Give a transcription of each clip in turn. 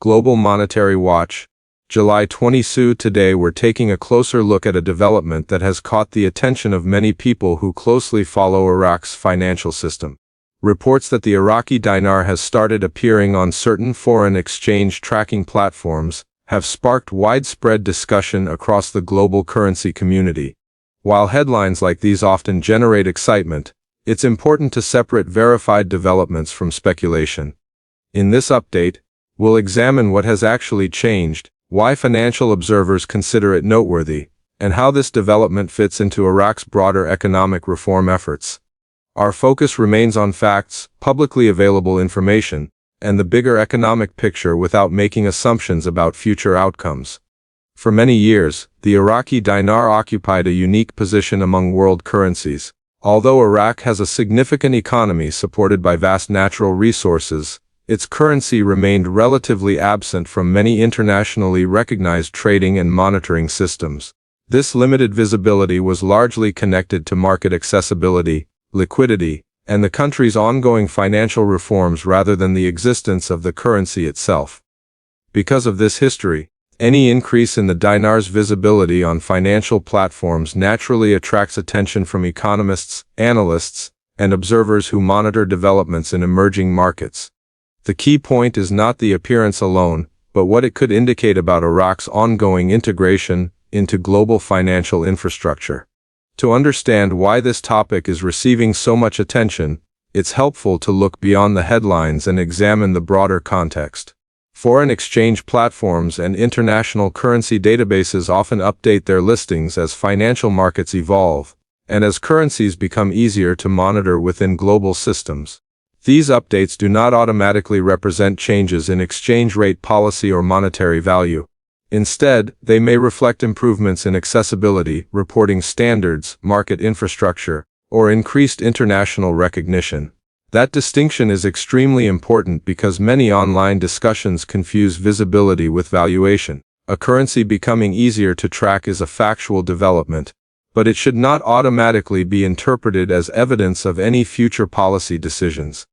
Global Monetary Watch, July 22. Today we're taking a closer look at a development that has caught the attention of many people who closely follow Iraq's financial system. Reports that the Iraqi dinar has started appearing on certain foreign exchange tracking platforms have sparked widespread discussion across the global currency community. While headlines like these often generate excitement, it's important to separate verified developments from speculation. In this update, we'll examine what has actually changed, why financial observers consider it noteworthy, and how this development fits into Iraq's broader economic reform efforts. Our focus remains on facts, publicly available information, and the bigger economic picture without making assumptions about future outcomes. For many years, the Iraqi dinar occupied a unique position among world currencies. Although Iraq has a significant economy supported by vast natural resources, its currency remained relatively absent from many internationally recognized trading and monitoring systems. This limited visibility was largely connected to market accessibility, liquidity, and the country's ongoing financial reforms rather than the existence of the currency itself. Because of this history, any increase in the dinar's visibility on financial platforms naturally attracts attention from economists, analysts, and observers who monitor developments in emerging markets. The key point is not the appearance alone, but what it could indicate about Iraq's ongoing integration into global financial infrastructure. To understand why this topic is receiving so much attention, it's helpful to look beyond the headlines and examine the broader context. Foreign exchange platforms and international currency databases often update their listings as financial markets evolve, and as currencies become easier to monitor within global systems. These updates do not automatically represent changes in exchange rate policy or monetary value. Instead, they may reflect improvements in accessibility, reporting standards, market infrastructure, or increased international recognition. That distinction is extremely important because many online discussions confuse visibility with valuation. A currency becoming easier to track is a factual development, but it should not automatically be interpreted as evidence of any future policy decisions.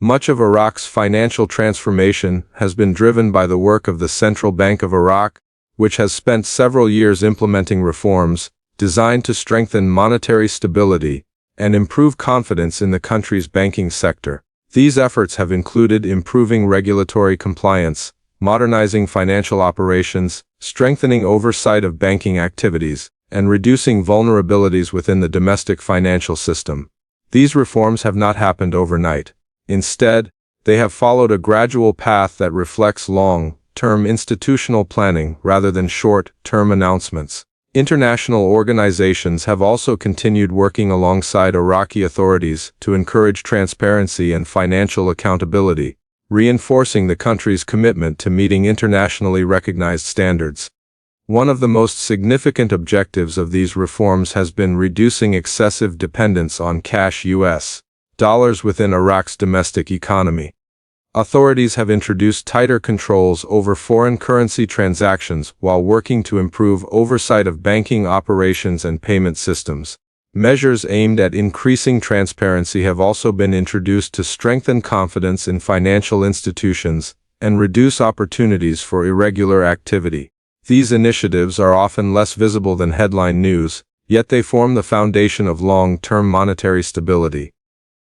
Much of Iraq's financial transformation has been driven by the work of the Central Bank of Iraq, which has spent several years implementing reforms designed to strengthen monetary stability and improve confidence in the country's banking sector. These efforts have included improving regulatory compliance, modernizing financial operations, strengthening oversight of banking activities, and reducing vulnerabilities within the domestic financial system. These reforms have not happened overnight. Instead, they have followed a gradual path that reflects long-term institutional planning rather than short-term announcements. International organizations have also continued working alongside Iraqi authorities to encourage transparency and financial accountability, reinforcing the country's commitment to meeting internationally recognized standards. One of the most significant objectives of these reforms has been reducing excessive dependence on cash U.S. dollars within Iraq's domestic economy. Authorities have introduced tighter controls over foreign currency transactions while working to improve oversight of banking operations and payment systems. Measures aimed at increasing transparency have also been introduced to strengthen confidence in financial institutions and reduce opportunities for irregular activity. These initiatives are often less visible than headline news, yet they form the foundation of long-term monetary stability.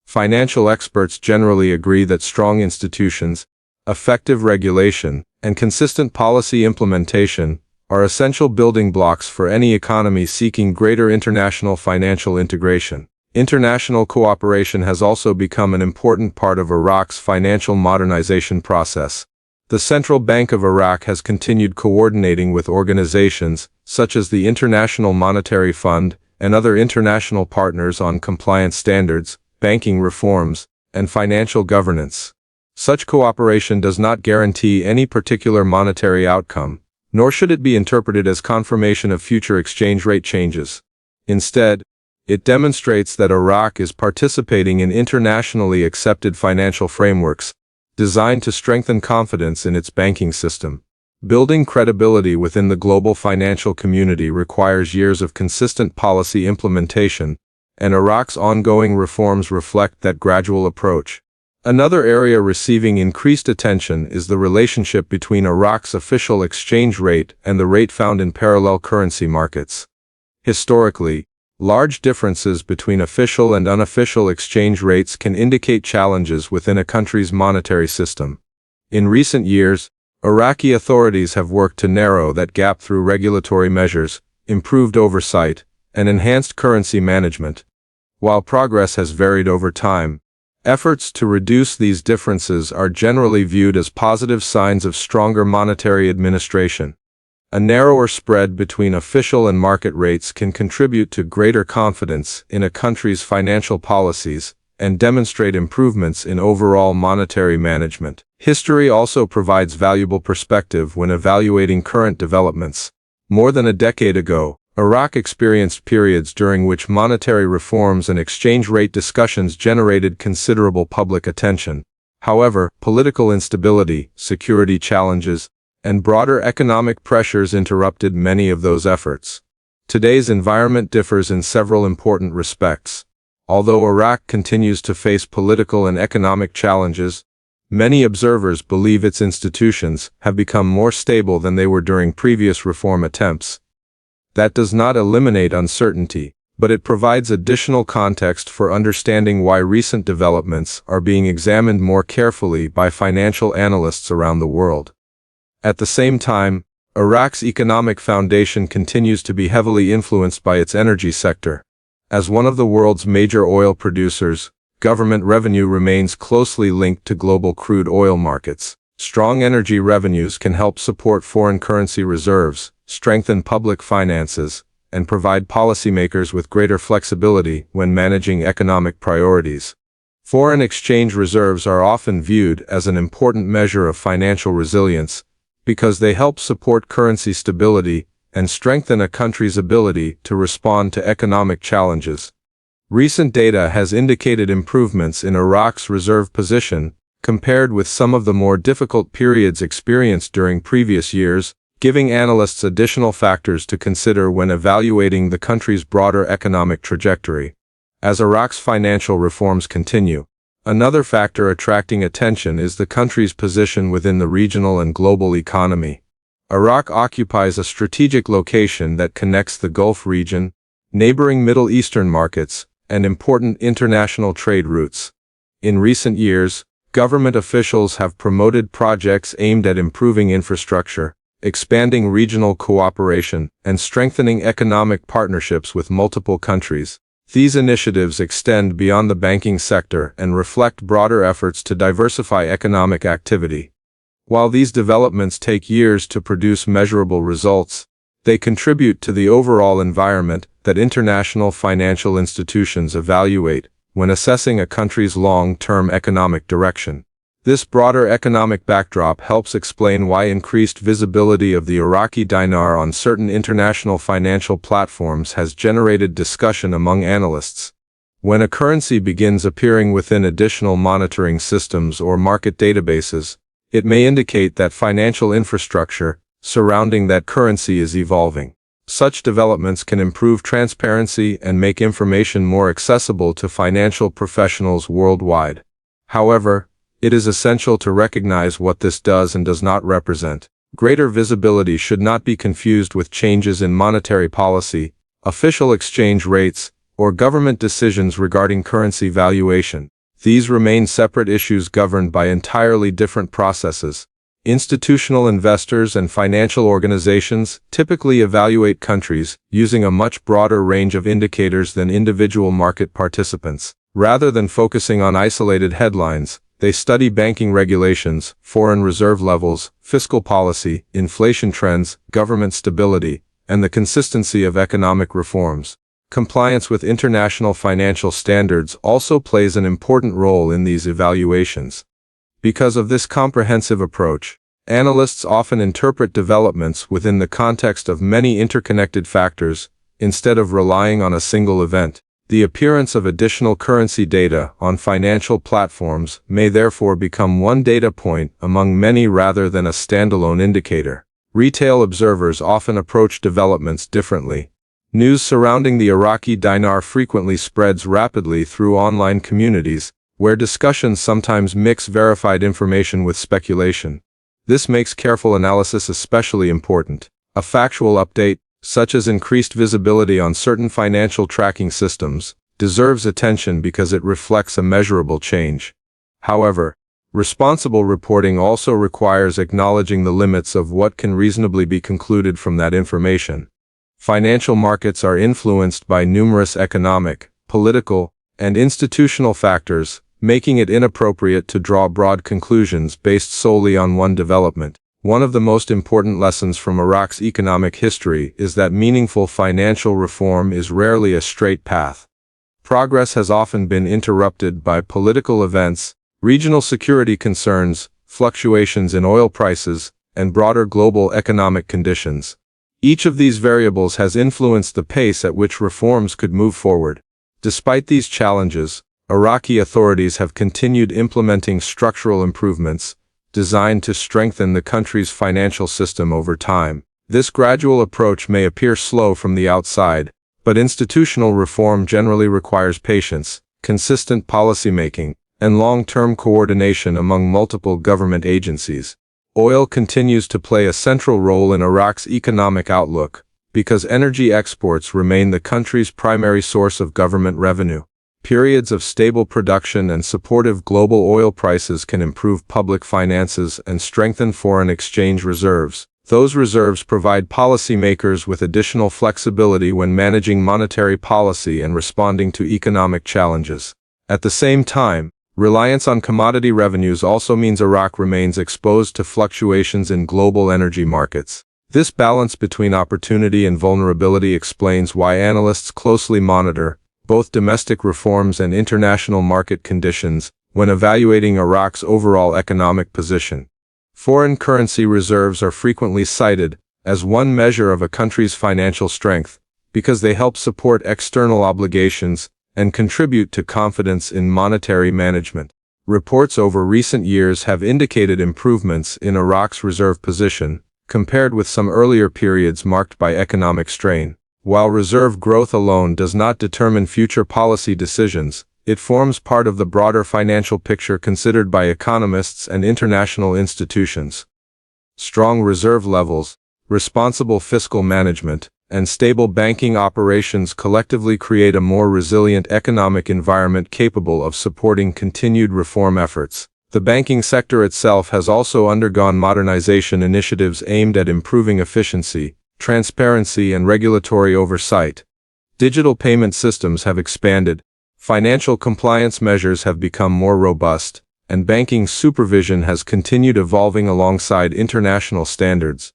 Financial experts generally agree that strong institutions, effective regulation, and consistent policy implementation are essential building blocks for any economy seeking greater international financial integration. International cooperation has also become an important part of Iraq's financial modernization process. The Central Bank of Iraq has continued coordinating with organizations such as the International Monetary Fund and other international partners on compliance standards, banking reforms, and financial governance. Such cooperation does not guarantee any particular monetary outcome, nor should it be interpreted as confirmation of future exchange rate changes. Instead, it demonstrates that Iraq is participating in internationally accepted financial frameworks designed to strengthen confidence in its banking system. Building credibility within the global financial community requires years of consistent policy implementation, and Iraq's ongoing reforms reflect that gradual approach. Another area receiving increased attention is the relationship between Iraq's official exchange rate and the rate found in parallel currency markets. Historically, large differences between official and unofficial exchange rates can indicate challenges within a country's monetary system. In recent years, Iraqi authorities have worked to narrow that gap through regulatory measures, improved oversight, and enhanced currency management. While progress has varied over time, efforts to reduce these differences are generally viewed as positive signs of stronger monetary administration. A narrower spread between official and market rates can contribute to greater confidence in a country's financial policies and demonstrate improvements in overall monetary management. History also provides valuable perspective when evaluating current developments. More than a decade ago, Iraq experienced periods during which monetary reforms and exchange rate discussions generated considerable public attention. However, political instability, security challenges, and broader economic pressures interrupted many of those efforts. Today's environment differs in several important respects. Although Iraq continues to face political and economic challenges, many observers believe its institutions have become more stable than they were during previous reform attempts. That does not eliminate uncertainty, but it provides additional context for understanding why recent developments are being examined more carefully by financial analysts around the world. At the same time, Iraq's economic foundation continues to be heavily influenced by its energy sector. As one of the world's major oil producers, government revenue remains closely linked to global crude oil markets. Strong energy revenues can help support foreign currency reserves, strengthen public finances, and provide policymakers with greater flexibility when managing economic priorities. Foreign exchange reserves are often viewed as an important measure of financial resilience because they help support currency stability and strengthen a country's ability to respond to economic challenges. Recent data has indicated improvements in Iraq's reserve position compared with some of the more difficult periods experienced during previous years, giving analysts additional factors to consider when evaluating the country's broader economic trajectory. As Iraq's financial reforms continue, another factor attracting attention is the country's position within the regional and global economy. Iraq occupies a strategic location that connects the Gulf region, neighboring Middle Eastern markets, and important international trade routes. In recent years, government officials have promoted projects aimed at improving infrastructure, expanding regional cooperation, and strengthening economic partnerships with multiple countries. These initiatives extend beyond the banking sector and reflect broader efforts to diversify economic activity. While these developments take years to produce measurable results, they contribute to the overall environment that international financial institutions evaluate when assessing a country's long-term economic direction. This broader economic backdrop helps explain why increased visibility of the Iraqi dinar on certain international financial platforms has generated discussion among analysts. When a currency begins appearing within additional monitoring systems or market databases, it may indicate that financial infrastructure surrounding that currency is evolving. Such developments can improve transparency and make information more accessible to financial professionals worldwide. However, it is essential to recognize what this does and does not represent. Greater visibility should not be confused with changes in monetary policy, official exchange rates, or government decisions regarding currency valuation. These remain separate issues governed by entirely different processes. Institutional investors and financial organizations typically evaluate countries using a much broader range of indicators than individual market participants. Rather than focusing on isolated headlines, they study banking regulations, foreign reserve levels, fiscal policy, inflation trends, government stability, and the consistency of economic reforms. Compliance with international financial standards also plays an important role in these evaluations. Because of this comprehensive approach, analysts often interpret developments within the context of many interconnected factors, instead of relying on a single event. The appearance of additional currency data on financial platforms may therefore become one data point among many rather than a standalone indicator. Retail observers often approach developments differently. News surrounding the Iraqi dinar frequently spreads rapidly through online communities, where discussions sometimes mix verified information with speculation. This makes careful analysis especially important. A factual update, such as increased visibility on certain financial tracking systems, deserves attention because it reflects a measurable change. However, responsible reporting also requires acknowledging the limits of what can reasonably be concluded from that information. Financial markets are influenced by numerous economic, political, and institutional factors, making it inappropriate to draw broad conclusions based solely on one development. One of the most important lessons from Iraq's economic history is that meaningful financial reform is rarely a straight path. Progress has often been interrupted by political events, regional security concerns, fluctuations in oil prices, and broader global economic conditions. Each of these variables has influenced the pace at which reforms could move forward. Despite these challenges, Iraqi authorities have continued implementing structural improvements designed to strengthen the country's financial system over time. This gradual approach may appear slow from the outside, but institutional reform generally requires patience, consistent policymaking, and long-term coordination among multiple government agencies. Oil continues to play a central role in Iraq's economic outlook because energy exports remain the country's primary source of government revenue. Periods of stable production and supportive global oil prices can improve public finances and strengthen foreign exchange reserves. Those reserves provide policymakers with additional flexibility when managing monetary policy and responding to economic challenges. At the same time, reliance on commodity revenues also means Iraq remains exposed to fluctuations in global energy markets. This balance between opportunity and vulnerability explains why analysts closely monitor both domestic reforms and international market conditions when evaluating Iraq's overall economic position. Foreign currency reserves are frequently cited as one measure of a country's financial strength because they help support external obligations and contribute to confidence in monetary management. Reports over recent years have indicated improvements in Iraq's reserve position compared with some earlier periods marked by economic strain. While reserve growth alone does not determine future policy decisions, it forms part of the broader financial picture considered by economists and international institutions. Strong reserve levels, responsible fiscal management, and stable banking operations collectively create a more resilient economic environment capable of supporting continued reform efforts. The banking sector itself has also undergone modernization initiatives aimed at improving efficiency, transparency, and regulatory oversight. Digital payment systems have expanded, financial compliance measures have become more robust, and banking supervision has continued evolving alongside international standards.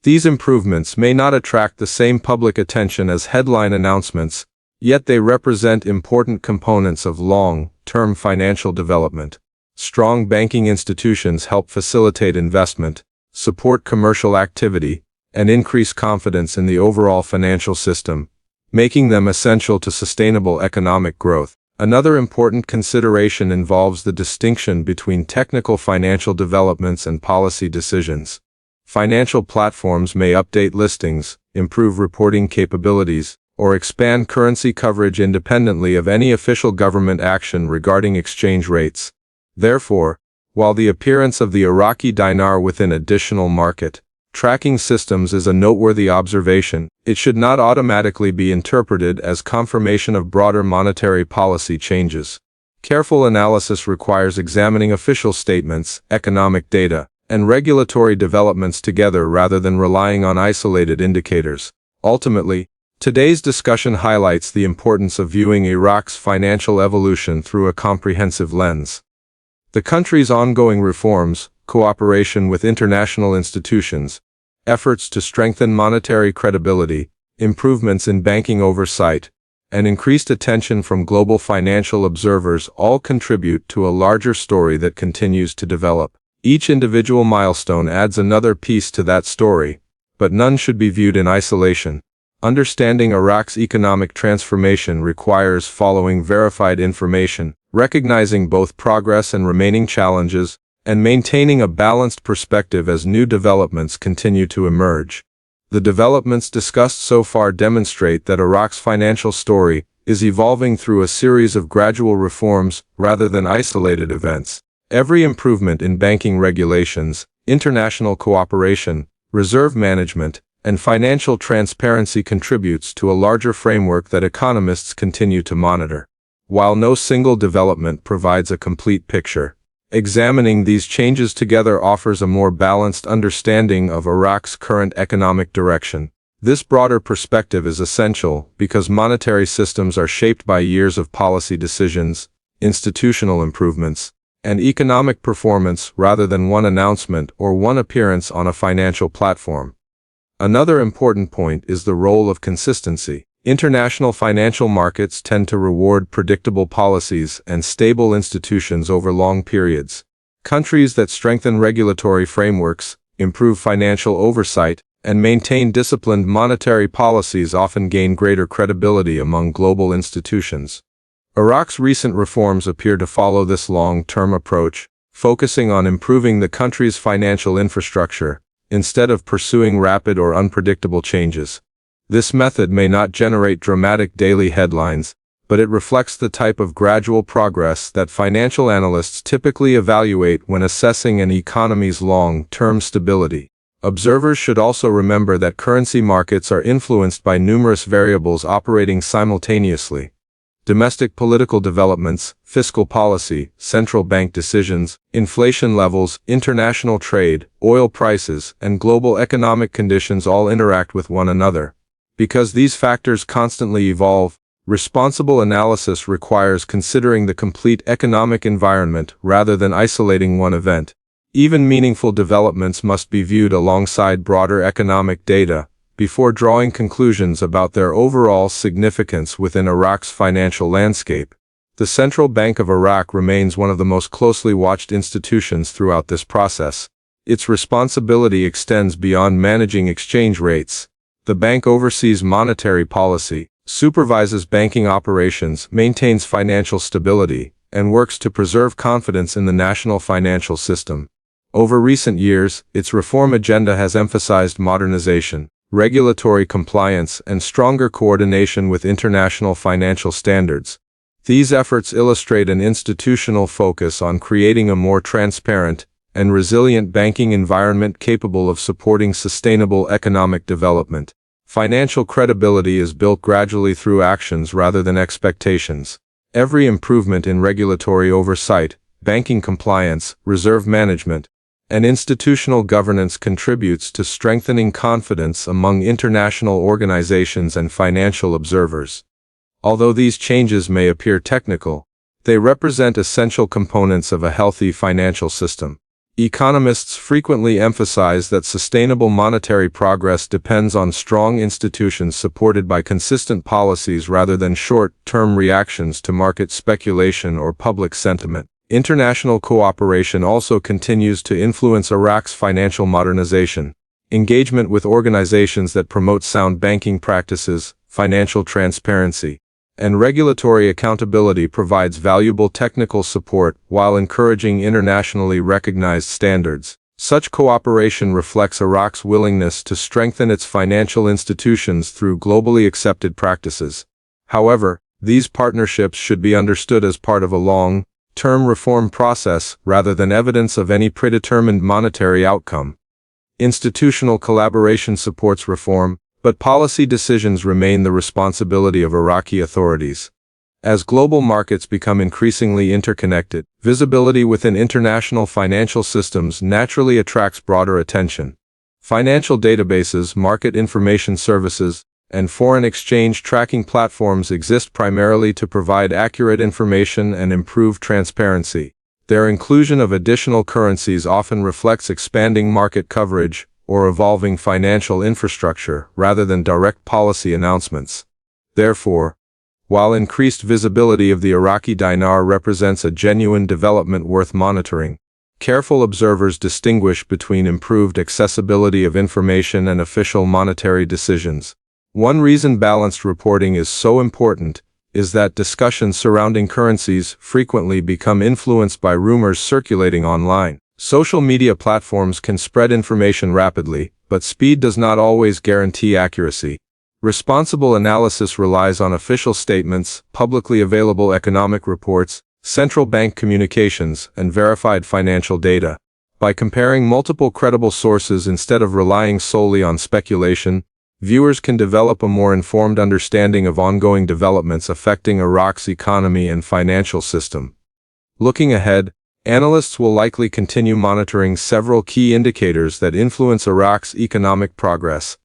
These improvements may not attract the same public attention as headline announcements, yet they represent important components of long-term financial development. Strong banking institutions help facilitate investment, support commercial activity, and increase confidence in the overall financial system, making them essential to sustainable economic growth. Another important consideration involves the distinction between technical financial developments and policy decisions. Financial platforms may update listings, improve reporting capabilities, or expand currency coverage independently of any official government action regarding exchange rates. Therefore, while the appearance of the Iraqi dinar within additional market tracking systems is a noteworthy observation, it should not automatically be interpreted as confirmation of broader monetary policy changes. Careful analysis requires examining official statements, economic data, and regulatory developments together rather than relying on isolated indicators. Ultimately, today's discussion highlights the importance of viewing Iraq's financial evolution through a comprehensive lens. The country's ongoing reforms, cooperation with international institutions, efforts to strengthen monetary credibility, improvements in banking oversight, and increased attention from global financial observers all contribute to a larger story that continues to develop. Each individual milestone adds another piece to that story, but none should be viewed in isolation. Understanding Iraq's economic transformation requires following verified information, recognizing both progress and remaining challenges, and maintaining a balanced perspective as new developments continue to emerge. The developments discussed so far demonstrate that Iraq's financial story is evolving through a series of gradual reforms rather than isolated events. Every improvement in banking regulations, international cooperation, reserve management, and financial transparency contributes to a larger framework that economists continue to monitor. While no single development provides a complete picture, examining these changes together offers a more balanced understanding of Iraq's current economic direction. This broader perspective is essential because monetary systems are shaped by years of policy decisions, institutional improvements, and economic performance rather than one announcement or one appearance on a financial platform. Another important point is the role of consistency. International financial markets tend to reward predictable policies and stable institutions over long periods. Countries that strengthen regulatory frameworks, improve financial oversight, and maintain disciplined monetary policies often gain greater credibility among global institutions. Iraq's recent reforms appear to follow this long-term approach, focusing on improving the country's financial infrastructure, instead of pursuing rapid or unpredictable changes. This method may not generate dramatic daily headlines, but it reflects the type of gradual progress that financial analysts typically evaluate when assessing an economy's long-term stability. Observers should also remember that currency markets are influenced by numerous variables operating simultaneously. Domestic political developments, fiscal policy, central bank decisions, inflation levels, international trade, oil prices, and global economic conditions all interact with one another. Because these factors constantly evolve, responsible analysis requires considering the complete economic environment rather than isolating one event. Even meaningful developments must be viewed alongside broader economic data before drawing conclusions about their overall significance within Iraq's financial landscape. The Central Bank of Iraq remains one of the most closely watched institutions throughout this process. Its responsibility extends beyond managing exchange rates. The bank oversees monetary policy, supervises banking operations, maintains financial stability, and works to preserve confidence in the national financial system. Over recent years, its reform agenda has emphasized modernization, regulatory compliance, and stronger coordination with international financial standards. These efforts illustrate an institutional focus on creating a more transparent and resilient banking environment capable of supporting sustainable economic development. Financial credibility is built gradually through actions rather than expectations. Every improvement in regulatory oversight, banking compliance, reserve management, and institutional governance contributes to strengthening confidence among international organizations and financial observers. Although these changes may appear technical, they represent essential components of a healthy financial system. Economists frequently emphasize that sustainable monetary progress depends on strong institutions supported by consistent policies rather than short-term reactions to market speculation or public sentiment. International cooperation also continues to influence Iraq's financial modernization. Engagement with organizations that promote sound banking practices, financial transparency, and regulatory accountability provides valuable technical support while encouraging internationally recognized standards. Such cooperation reflects Iraq's willingness to strengthen its financial institutions through globally accepted practices. However, these partnerships should be understood as part of a long-term reform process rather than evidence of any predetermined monetary outcome. Institutional collaboration supports reform, but policy decisions remain the responsibility of Iraqi authorities. As global markets become increasingly interconnected, visibility within international financial systems naturally attracts broader attention. Financial databases, market information services, and foreign exchange tracking platforms exist primarily to provide accurate information and improve transparency. Their inclusion of additional currencies often reflects expanding market coverage or evolving financial infrastructure rather than direct policy announcements. Therefore, while increased visibility of the Iraqi dinar represents a genuine development worth monitoring, careful observers distinguish between improved accessibility of information and official monetary decisions. One reason balanced reporting is so important is that discussions surrounding currencies frequently become influenced by rumors circulating online. Social media platforms can spread information rapidly, but speed does not always guarantee accuracy. Responsible analysis relies on official statements, publicly available economic reports, central bank communications, and verified financial data. By comparing multiple credible sources instead of relying solely on speculation, viewers can develop a more informed understanding of ongoing developments affecting Iraq's economy and financial system. Looking ahead, analysts will likely continue monitoring several key indicators that influence Iraq's economic progress.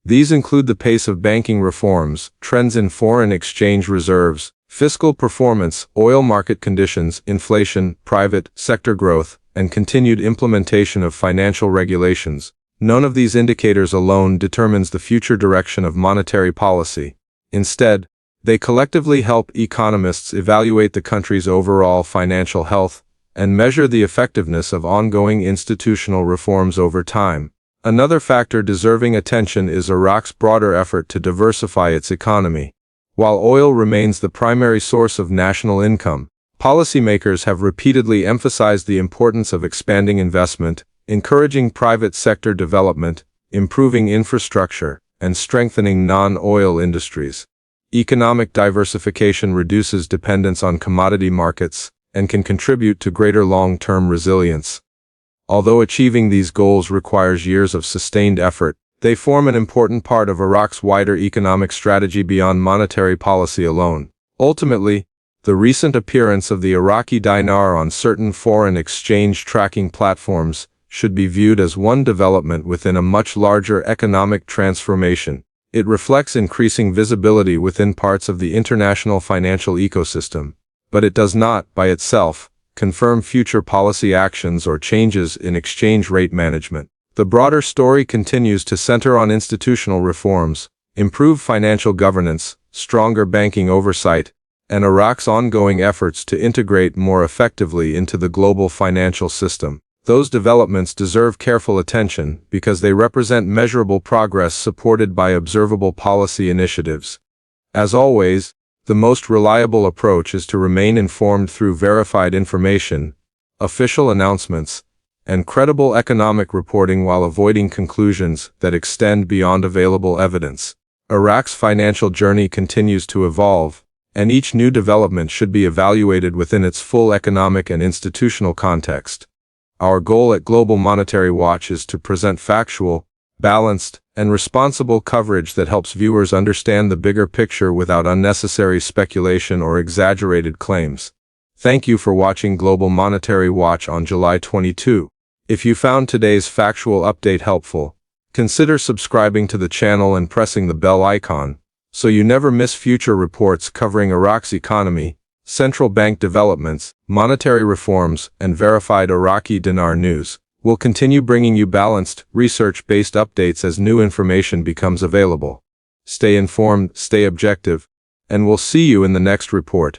These include the pace of banking reforms, trends in foreign exchange reserves, fiscal performance, oil market conditions, inflation, private sector growth, and continued implementation of financial regulations. None of these indicators alone determines the future direction of monetary policy. Instead, they collectively help economists evaluate the country's overall financial health and measure the effectiveness of ongoing institutional reforms over time. Another factor deserving attention is Iraq's broader effort to diversify its economy. While oil remains the primary source of national income, policymakers have repeatedly emphasized the importance of expanding investment, encouraging private sector development, improving infrastructure, and strengthening non-oil industries. Economic diversification reduces dependence on commodity markets and can contribute to greater long-term resilience. Although achieving these goals requires years of sustained effort, they form an important part of Iraq's wider economic strategy beyond monetary policy alone. Ultimately, the recent appearance of the Iraqi Dinar on certain foreign exchange tracking platforms should be viewed as one development within a much larger economic transformation. It reflects increasing visibility within parts of the international financial ecosystem, but it does not, by itself, confirm future policy actions or changes in exchange rate management. The broader story continues to center on institutional reforms, improved financial governance, stronger banking oversight, and Iraq's ongoing efforts to integrate more effectively into the global financial system. Those developments deserve careful attention because they represent measurable progress supported by observable policy initiatives. As always, the most reliable approach is to remain informed through verified information, official announcements, and credible economic reporting while avoiding conclusions that extend beyond available evidence. Iraq's financial journey continues to evolve, and each new development should be evaluated within its full economic and institutional context. Our goal at Global Monetary Watch is to present factual, balanced, and responsible coverage that helps viewers understand the bigger picture without unnecessary speculation or exaggerated claims. Thank you for watching Global Monetary Watch on July 22. If you found today's factual update helpful, consider subscribing to the channel and pressing the bell icon, so you never miss future reports covering Iraq's economy, central bank developments, monetary reforms, and verified Iraqi Dinar news. We'll continue bringing you balanced, research-based updates as new information becomes available. Stay informed, stay objective, and we'll see you in the next report.